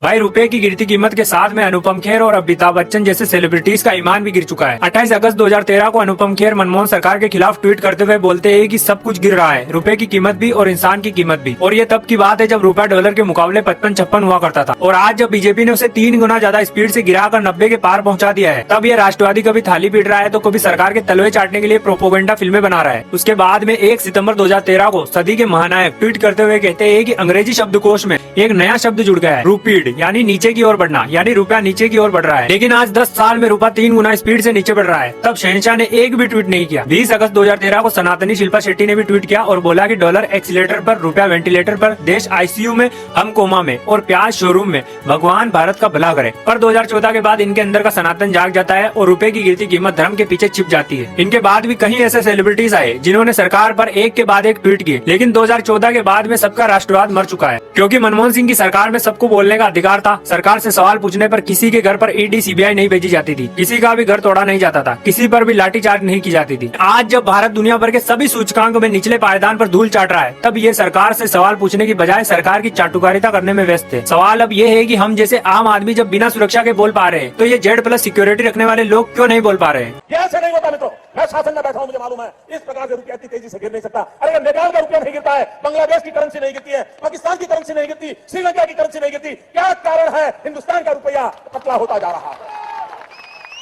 भाई रुपए की गिरती कीमत के साथ में अनुपम खेर और अमिताभ बच्चन जैसे सेलिब्रिटीज का ईमान भी गिर चुका है। 28 अगस्त 2013 को अनुपम खेर मनमोहन सरकार के खिलाफ ट्वीट करते हुए बोलते हैं कि सब कुछ गिर रहा है, रुपए की कीमत भी और इंसान की कीमत भी। और ये तब की बात है जब रुपया डॉलर के मुकाबले 55-56 हुआ करता था। और आज जब बीजेपी ने उसे 3 गुना ज्यादा स्पीड से गिराकर 90 के पार पहुंचा दिया है, तब ये राष्ट्रवादी कभी थाली पीट रहा है तो कभी सरकार के तलवे चाटने के लिए प्रोपोगेंडा फिल्में बना रहा है। उसके बाद में 1 सितंबर 2013 को सदी के महानायक ट्वीट करते हुए कहते हैं कि अंग्रेजी शब्दकोश में एक नया शब्द जुड़ गया है, रूपीड, यानी नीचे की ओर बढ़ना, यानी रुपया नीचे की ओर बढ़ रहा है। लेकिन आज 10 साल में रुपया 3 गुना स्पीड से नीचे बढ़ रहा है। तब शहनशाह ने एक भी ट्वीट नहीं किया। 20 अगस्त 2013 को सनातनी शिल्पा शेट्टी ने भी ट्वीट किया और बोला कि डॉलर एक्सीलेटर पर, रुपया वेंटिलेटर पर, देश आईसीयू में, हम कोमा में और प्याज शोरूम में, भगवान भारत का भला करे। पर 2014 के बाद इनके अंदर का सनातन जाग जाता है और रुपए की गिरती कीमत धर्म के पीछे छिप जाती है। इनके बाद भी कई ऐसे सेलिब्रिटीज आए जिन्होंने सरकार पर एक के बाद एक ट्वीट किए, लेकिन 2014 के बाद में सबका राष्ट्रवाद मर चुका है, क्योंकि मनमोहन सिंह की सरकार में सबको बोलने का अधिकार था। सरकार से सवाल पूछने पर किसी के घर पर ईडी सीबीआई नहीं भेजी जाती थी, किसी का भी घर तोड़ा नहीं जाता था, किसी पर भी लाठीचार्ज नहीं की जाती थी। आज जब भारत दुनिया भर के सभी सूचकांक में निचले पायदान पर धूल चाट रहा है, तब ये सरकार से सवाल पूछने की बजाय सरकार की चाटुकारिता करने में व्यस्त है। सवाल अब ये है कि हम जैसे आम आदमी जब बिना सुरक्षा के बोल पा रहे हैं, तो ये Z+ सिक्योरिटी रखने वाले लोग क्यों नहीं बोल पा रहे हैं? ऐसे नहीं होता मित्रों, मैं शासन में बैठा हूं, मुझे मालूम है इस प्रकार से रुपया इतनी तेजी से गिर नहीं सकता। अरे नेपाल का रुपया नहीं गिरता है, बांग्लादेश की करेंसी नहीं गिरती है, पाकिस्तान की करेंसी नहीं गिरती, श्रीलंका की करेंसी नहीं गिरती। क्या कारण है हिंदुस्तान का रुपया पतला होता जा रहा है?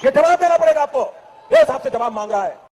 ये जवाब देना पड़ेगा आपको, देश आपसे जवाब मांग रहा है।